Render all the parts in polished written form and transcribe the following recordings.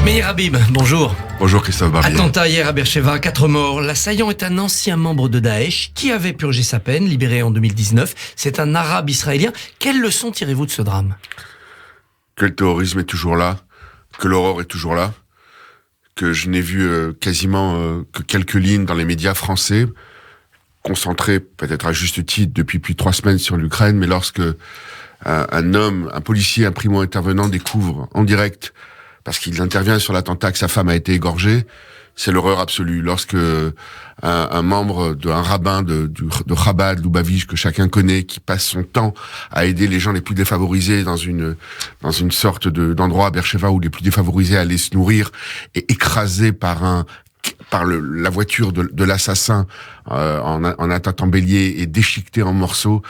Meir Habib, bonjour. Bonjour Christophe Barbier. Attentat hier à Beersheva, 4 morts. L'assaillant est un ancien membre de Daesh qui avait purgé sa peine, libéré en 2019. C'est un arabe israélien. Quelle leçon tirez-vous de ce drame ? Que le terrorisme est toujours là, que l'horreur est toujours là, que je n'ai vu quasiment que quelques lignes dans les médias français, concentrés peut-être à juste titre depuis plus de 3 semaines sur l'Ukraine, mais lorsque un policier, un primo-intervenant découvre en direct, parce qu'il intervient sur l'attentat que sa femme a été égorgée, c'est l'horreur absolue. Lorsque un membre d'un rabbin de Chabad, Lubavitch, que chacun connaît, qui passe son temps à aider les gens les plus défavorisés dans une sorte d'endroit à Beersheva où les plus défavorisés allaient se nourrir, est écrasé par la voiture de l'assassin en attaquant bélier et déchiqueté en morceaux,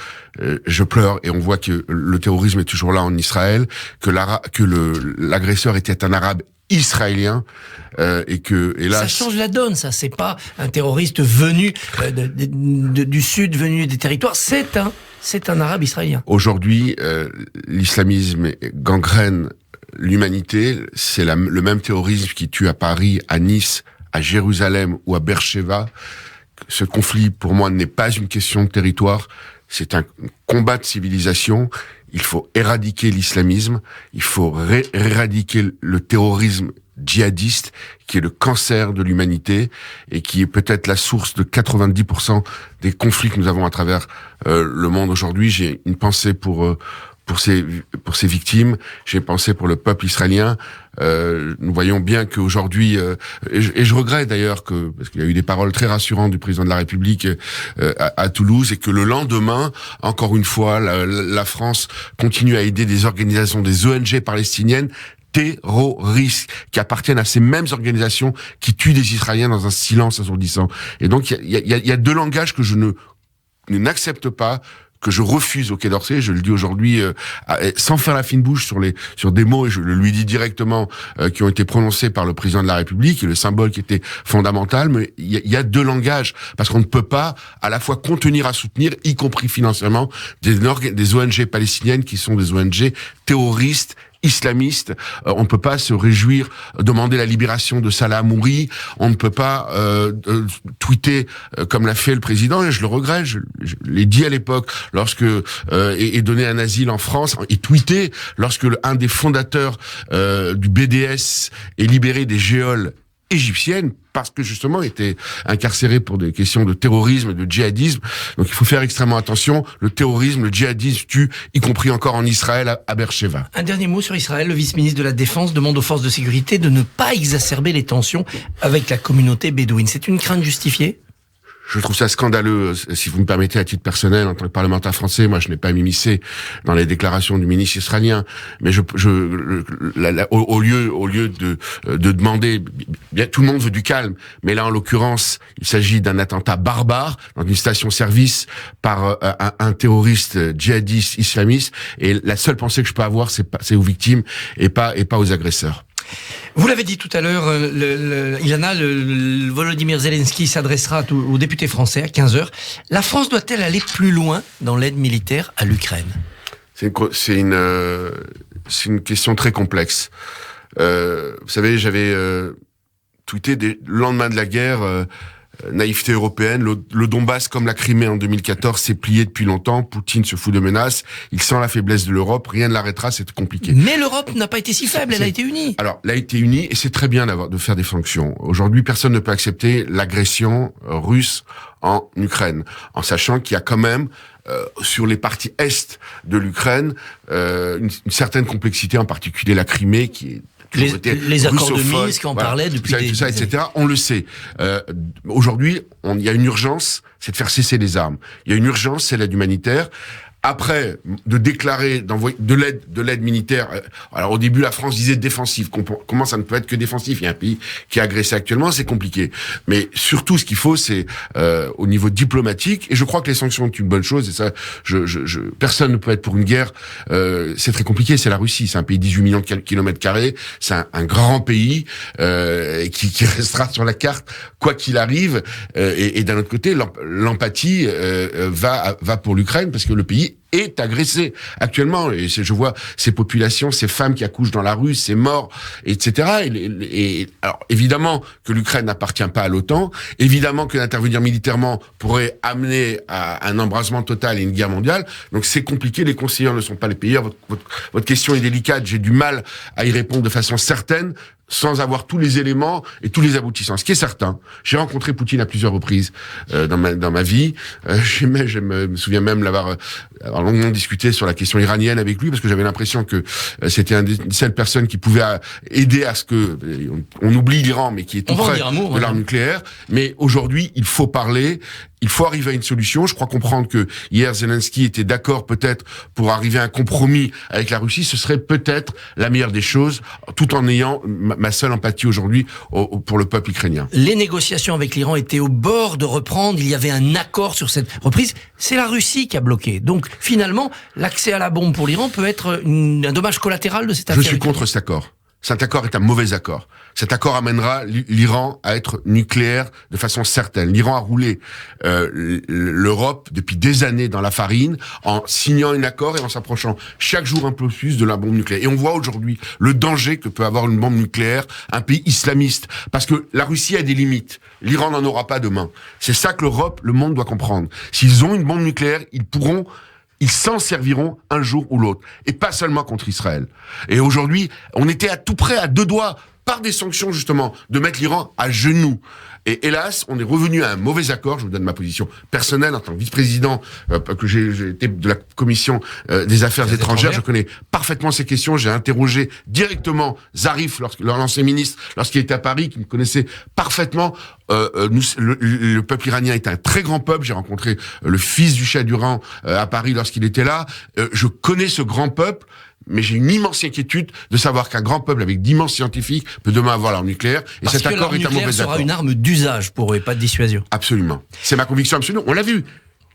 je pleure. Et on voit que le terrorisme est toujours là en Israël, que l'agresseur était un arabe israélien, et que hélas, ça change la donne, ça. C'est pas un terroriste venu du sud, venu des territoires. C'est un arabe israélien. Aujourd'hui, l'islamisme gangrène l'humanité. C'est le même terrorisme qui tue à Paris, à Nice, à Jérusalem ou à Beersheva. Ce conflit, pour moi, n'est pas une question de territoire. C'est un combat de civilisation. Il faut éradiquer l'islamisme. Il faut éradiquer le terrorisme djihadiste, qui est le cancer de l'humanité et qui est peut-être la source de 90% des conflits que nous avons à travers le monde aujourd'hui. J'ai une pensée pour ces victimes. J'ai pensé pour le peuple israélien. Nous voyons bien qu'aujourd'hui, et je regrette d'ailleurs parce qu'il y a eu des paroles très rassurantes du président de la République à Toulouse, et que le lendemain, encore une fois, la France continue à aider des organisations, des ONG palestiniennes terroristes qui appartiennent à ces mêmes organisations qui tuent des Israéliens dans un silence assourdissant. Et donc il y a 2 langages que je n'accepte pas, que je refuse au Quai d'Orsay. Je le dis aujourd'hui sans faire la fine bouche sur des mots, et je le lui dis directement, qui ont été prononcés par le président de la République, et le symbole qui était fondamental. Mais il y a 2 langages, parce qu'on ne peut pas à la fois contenir à soutenir, y compris financièrement, des ONG palestiniennes qui sont des ONG terroristes, islamistes. On ne peut pas se réjouir, demander la libération de Salah Hamouri. On ne peut pas tweeter comme l'a fait le président, et je le regrette. Je l'ai dit à l'époque, lorsque et donné un asile en France, et tweeté lorsque un des fondateurs du BDS est libéré des geôles égyptiennes, parce que justement était incarcéré pour des questions de terrorisme, de djihadisme. Donc il faut faire extrêmement attention. Le terrorisme, le djihadisme tue, y compris encore en Israël, à Beersheva. Un dernier mot sur Israël. Le vice-ministre de la Défense demande aux forces de sécurité de ne pas exacerber les tensions avec la communauté bédouine. C'est une crainte justifiée ? Je trouve ça scandaleux, si vous me permettez, à titre personnel, en tant que parlementaire français. Moi, je n'ai pas m'immiscer dans les déclarations du ministre israélien, mais au lieu de demander, bien, tout le monde veut du calme, mais là, en l'occurrence, il s'agit d'un attentat barbare dans une station-service par un terroriste djihadiste islamiste, et la seule pensée que je peux avoir, c'est aux victimes et pas aux agresseurs. Vous l'avez dit tout à l'heure, Ilana, Volodymyr Zelensky s'adressera aux députés français à 15h. La France doit-elle aller plus loin dans l'aide militaire à l'Ukraine ? C'est une question très complexe. Vous savez, j'avais tweeté le lendemain de la guerre, naïveté européenne, le Donbass comme la Crimée en 2014 s'est plié depuis longtemps, Poutine se fout de menaces, il sent la faiblesse de l'Europe, rien ne l'arrêtera, c'est compliqué. Mais l'Europe n'a pas été si faible, elle a été unie. Alors, elle a été unie, et c'est très bien de faire des sanctions. Aujourd'hui, personne ne peut accepter l'agression russe en Ukraine, en sachant qu'il y a quand même sur les parties est de l'Ukraine une certaine complexité, en particulier la Crimée, qui est les accords de Minsk, on parlait depuis des années, etc. On le sait. Aujourd'hui, il y a une urgence, c'est de faire cesser les armes. Il y a une urgence, c'est l'aide humanitaire. Après, de déclarer, d'envoyer de l'aide militaire. Alors au début, la France disait défensive. Comment ça ne peut être que défensif ? Il y a un pays qui est agressé actuellement, c'est compliqué. Mais surtout, ce qu'il faut, c'est au niveau diplomatique. Et je crois que les sanctions sont une bonne chose. Et ça, personne ne peut être pour une guerre. C'est très compliqué. C'est la Russie. C'est un pays de 18 millions de kilomètres carrés. C'est un grand pays qui restera sur la carte quoi qu'il arrive. Et d'un autre côté, l'empathie va pour l'Ukraine, parce que le pays est agressé actuellement. Et je vois ces populations, ces femmes qui accouchent dans la rue, ces morts, etc. Et alors, évidemment que l'Ukraine n'appartient pas à l'OTAN, évidemment que d'intervenir militairement pourrait amener à un embrasement total et une guerre mondiale. Donc c'est compliqué, les conseillers ne sont pas les payeurs. Votre question est délicate, j'ai du mal à y répondre de façon certaine, sans avoir tous les éléments et tous les aboutissants. Ce qui est certain, j'ai rencontré Poutine à plusieurs reprises dans ma vie. Je me souviens même avoir longuement discuté sur la question iranienne avec lui, parce que j'avais l'impression que c'était une seule personne qui pouvait aider à ce que on oublie l'Iran, mais qui est tout près de l'arme nucléaire. Mais aujourd'hui, il faut parler. Il faut arriver à une solution. Je crois comprendre que hier Zelensky était d'accord peut-être pour arriver à un compromis avec la Russie. Ce serait peut-être la meilleure des choses, tout en ayant ma seule empathie aujourd'hui pour le peuple ukrainien. Les négociations avec l'Iran étaient au bord de reprendre. Il y avait un accord sur cette reprise. C'est la Russie qui a bloqué. Donc finalement, l'accès à la bombe pour l'Iran peut être un dommage collatéral de cette affaire. Je suis contre cet accord. Cet accord est un mauvais accord. Cet accord amènera l'Iran à être nucléaire de façon certaine. L'Iran a roulé l'Europe depuis des années dans la farine en signant un accord et en s'approchant chaque jour un peu plus de la bombe nucléaire. Et on voit aujourd'hui le danger que peut avoir une bombe nucléaire, un pays islamiste. Parce que la Russie a des limites. L'Iran n'en aura pas demain. C'est ça que l'Europe, le monde doit comprendre. S'ils ont une bombe nucléaire, ils s'en serviront un jour ou l'autre. Et pas seulement contre Israël. Et aujourd'hui, on était à tout près, à deux doigts, par des sanctions justement, de mettre l'Iran à genoux. Et hélas, on est revenu à un mauvais accord. Je vous donne ma position personnelle en tant que vice-président, que j'ai été de la commission des affaires étrangères. Je connais parfaitement ces questions. J'ai interrogé directement Zarif, l'ancien ministre, lorsqu'il était à Paris, qui me connaissait parfaitement. Le peuple iranien est un très grand peuple. J'ai rencontré le fils du Shah d'Iran à Paris lorsqu'il était là. Je connais ce grand peuple. Mais j'ai une immense inquiétude de savoir qu'un grand peuple avec d'immenses scientifiques peut demain avoir l'arme nucléaire. Et cet accord est un mauvais accord. Parce que l'arme nucléaire sera une arme d'usage pour eux et pas de dissuasion. Absolument. C'est ma conviction absolue. On l'a vu.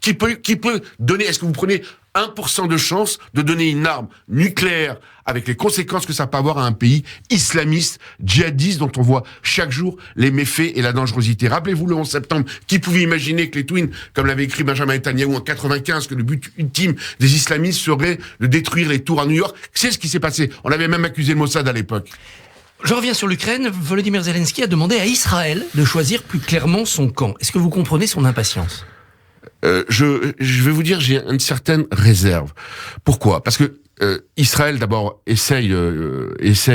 Qui peut donner, est-ce que vous prenez 1% de chance de donner une arme nucléaire avec les conséquences que ça peut avoir à un pays islamiste, djihadiste, dont on voit chaque jour les méfaits et la dangerosité. Rappelez-vous le 11 septembre, qui pouvait imaginer que les Twins, comme l'avait écrit Benjamin Netanyahu en 95, que le but ultime des islamistes serait de détruire les tours à New York. C'est ce qui s'est passé. On avait même accusé le Mossad à l'époque. Je reviens sur l'Ukraine. Volodymyr Zelensky a demandé à Israël de choisir plus clairement son camp. Est-ce que vous comprenez son impatience ? Je vais vous dire, j'ai une certaine réserve. Pourquoi ? Parce que Israël d'abord essaye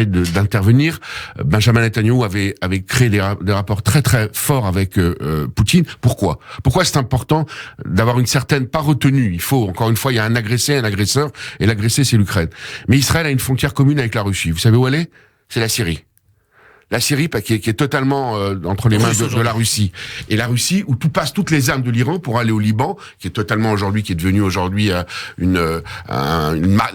d'intervenir. Benjamin Netanyahu avait créé des rapports très très forts avec Poutine. Pourquoi c'est important d'avoir une certaine pas retenue. Il faut, encore une fois, il y a un agressé, un agresseur, et l'agressé c'est l'Ukraine. Mais Israël a une frontière commune avec la Russie. Vous savez où elle est ? C'est la Syrie. La Syrie, qui est totalement entre les mains de la Russie. Et la Russie, où toutes les armes de l'Iran pour aller au Liban, qui est devenu aujourd'hui la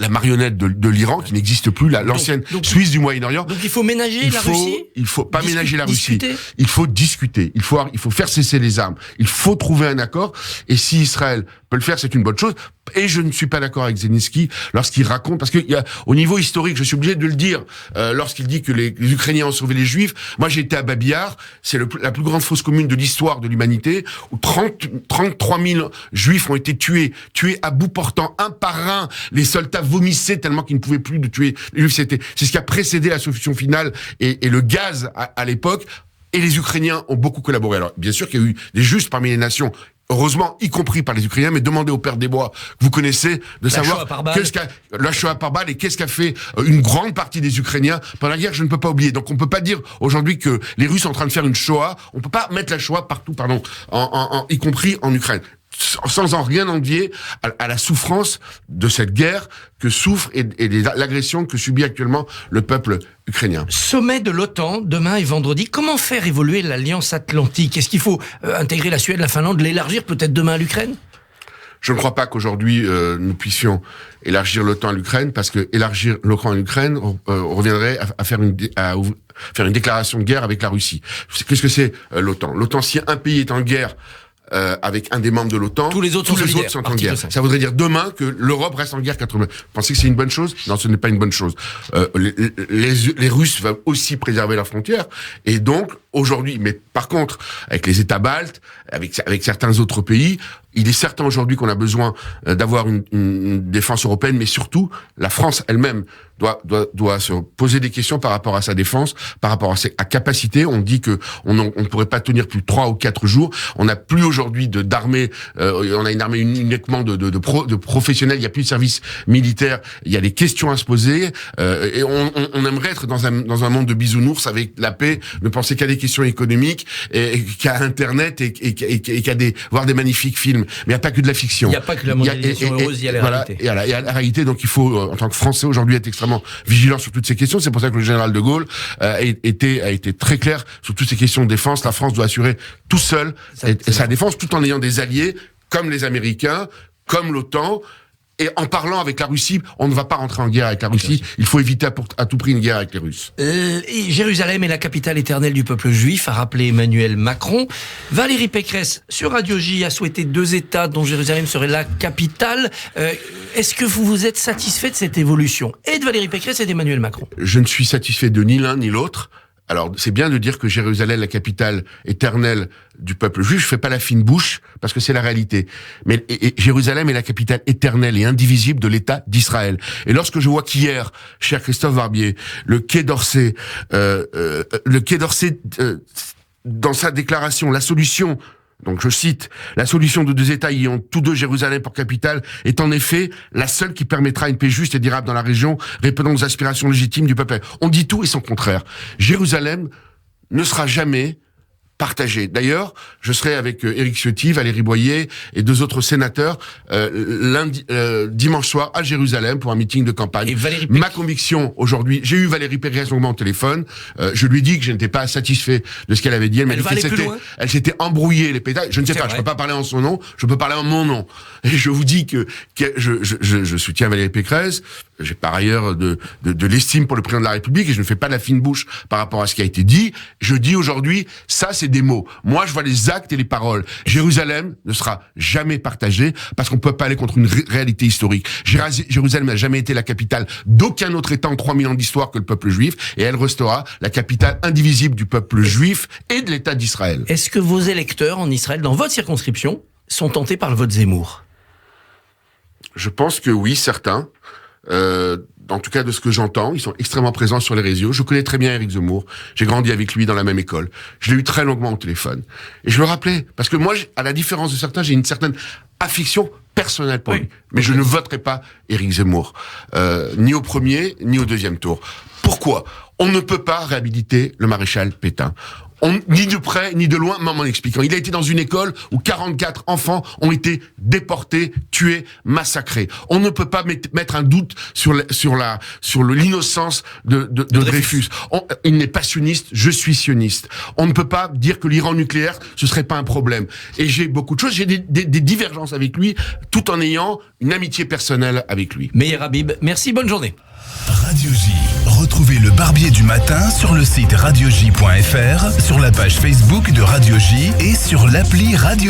marionnette de l'Iran, qui n'existe plus, l'ancienne Suisse du Moyen-Orient. Donc il faut ménager la Russie ? Il faut pas ménager la Russie. Il faut discuter. Il faut faire cesser les armes. Il faut trouver un accord. Et si Israël peut le faire, c'est une bonne chose. Et je ne suis pas d'accord avec Zelensky lorsqu'il raconte, parce qu'il y a, au niveau historique, je suis obligé de le dire, lorsqu'il dit que les Ukrainiens ont sauvé les Juifs. Moi, j'ai été à Babi Yar, c'est la plus grande fosse commune de l'histoire de l'humanité, où 33 000 Juifs ont été tués à bout portant, un par un. Les soldats vomissaient tellement qu'ils ne pouvaient plus de tuer les Juifs. C'est ce qui a précédé la solution finale et le gaz à l'époque. Et les Ukrainiens ont beaucoup collaboré. Alors, bien sûr qu'il y a eu des Justes parmi les nations, heureusement, y compris par les Ukrainiens, mais demandez au Père des Bois, que vous connaissez, de savoir la Shoah par balle et qu'est-ce qu'a fait une grande partie des Ukrainiens pendant la guerre, je ne peux pas oublier. Donc on peut pas dire aujourd'hui que les Russes sont en train de faire une Shoah, on peut pas mettre la Shoah partout, y compris en Ukraine. Sans en rien envier à la souffrance de cette guerre que souffre et l'agression que subit actuellement le peuple ukrainien. Sommet de l'OTAN, demain et vendredi. Comment faire évoluer l'Alliance Atlantique ? Est-ce qu'il faut intégrer la Suède, la Finlande, l'élargir peut-être demain à l'Ukraine ? Je ne crois pas qu'aujourd'hui nous puissions élargir l'OTAN à l'Ukraine, parce que élargir l'OTAN à l'Ukraine reviendrait à faire une déclaration de guerre avec la Russie. Qu'est-ce que c'est l'OTAN ? L'OTAN, si un pays est en guerre avec un des membres de l'OTAN, tous les autres sont en guerre. Ça voudrait dire demain que l'Europe reste en guerre contre nous. Vous pensez que c'est une bonne chose? Non, ce n'est pas une bonne chose. Les Russes veulent aussi préserver leurs frontières, et donc aujourd'hui, mais par contre, avec les États baltes, avec certains autres pays, il est certain aujourd'hui qu'on a besoin d'avoir une défense européenne, mais surtout, la France elle-même doit se poser des questions par rapport à sa défense, par rapport à sa capacité. On dit que on ne pourrait pas tenir plus de 3 ou 4 jours. On n'a plus aujourd'hui d'armée, on a une armée uniquement de professionnels, il n'y a plus de service militaire, il y a des questions à se poser, et on aimerait être dans un monde de bisounours avec la paix, ne penser qu'à des questions économiques, et qu'à Internet, et qu'à voir des magnifiques films. Mais il n'y a pas que de la fiction. Il n'y a pas que la mondialisation heureuse, il y a la réalité. Il y a la réalité, donc il faut, en tant que Français aujourd'hui, être extrêmement vigilant sur toutes ces questions. C'est pour ça que le général de Gaulle a été très clair sur toutes ces questions de défense. La France doit assurer tout seul sa défense, tout en ayant des alliés comme les Américains, comme l'OTAN. Et en parlant avec la Russie, on ne va pas rentrer en guerre avec la Russie. Il faut éviter à tout prix une guerre avec les Russes. Jérusalem est la capitale éternelle du peuple juif, a rappelé Emmanuel Macron. Valérie Pécresse, sur Radio J, a souhaité 2 États dont Jérusalem serait la capitale. Est-ce que vous êtes satisfait de cette évolution, et de Valérie Pécresse et d'Emmanuel Macron? Je ne suis satisfait de ni l'un ni l'autre. Alors, c'est bien de dire que Jérusalem est la capitale éternelle du peuple juif. Je fais pas la fine bouche, parce que c'est la réalité. Mais Jérusalem est la capitale éternelle et indivisible de l'État d'Israël. Et lorsque je vois qu'hier, cher Christophe Barbier, le Quai d'Orsay, dans sa déclaration, la solution, donc je cite, la solution de 2 États ayant tous 2 Jérusalem pour capitale est en effet la seule qui permettra une paix juste et durable dans la région, répondant aux aspirations légitimes du peuple. On dit tout et son contraire. Jérusalem ne sera jamais partagé. D'ailleurs, je serai avec Éric Ciotti, Valérie Boyer et 2 autres sénateurs dimanche soir à Jérusalem pour un meeting de campagne. Ma conviction aujourd'hui, j'ai eu Valérie Pécresse longuement au téléphone, je lui ai dit que je n'étais pas satisfait de ce qu'elle avait dit. Elle s'était embrouillée les pétales. Je ne sais pas, je peux pas parler en son nom, je peux parler en mon nom. Et je vous dis que je soutiens Valérie Pécresse. J'ai par ailleurs de l'estime pour le président de la République, et je ne fais pas la fine bouche par rapport à ce qui a été dit. Je dis aujourd'hui, ça c'est des mots. Moi, je vois les actes et les paroles. Jérusalem ne sera jamais partagée, parce qu'on ne peut pas aller contre une réalité historique. Jérusalem n'a jamais été la capitale d'aucun autre État en 3000 ans d'histoire que le peuple juif, et elle restera la capitale indivisible du peuple juif et de l'État d'Israël. Est-ce que vos électeurs en Israël, dans votre circonscription, sont tentés par le vote Zemmour? Je pense que oui, certains. En tout cas de ce que j'entends, ils sont extrêmement présents sur les réseaux. Je connais très bien Éric Zemmour, j'ai grandi avec lui dans la même école, je l'ai eu très longuement au téléphone, et je le rappelais, parce que moi, à la différence de certains, j'ai une certaine affection personnelle pour lui, mais je ne voterai pas Éric Zemmour, ni au premier, ni au deuxième tour. Pourquoi? On ne peut pas réhabiliter le maréchal Pétain. Ni de près, ni de loin, m'en expliquant. Il a été dans une école où 44 enfants ont été déportés, tués, massacrés. On ne peut pas mettre un doute sur l'innocence de Dreyfus. Il n'est pas sioniste, je suis sioniste. On ne peut pas dire que l'Iran nucléaire, ce serait pas un problème. Et j'ai beaucoup de choses, j'ai des divergences avec lui, tout en ayant une amitié personnelle avec lui. Meir Habib, merci, bonne journée. Radio J. Retrouvez le Barbier du matin sur le site radioj.fr, sur la page Facebook de Radio J et sur l'appli Radio J.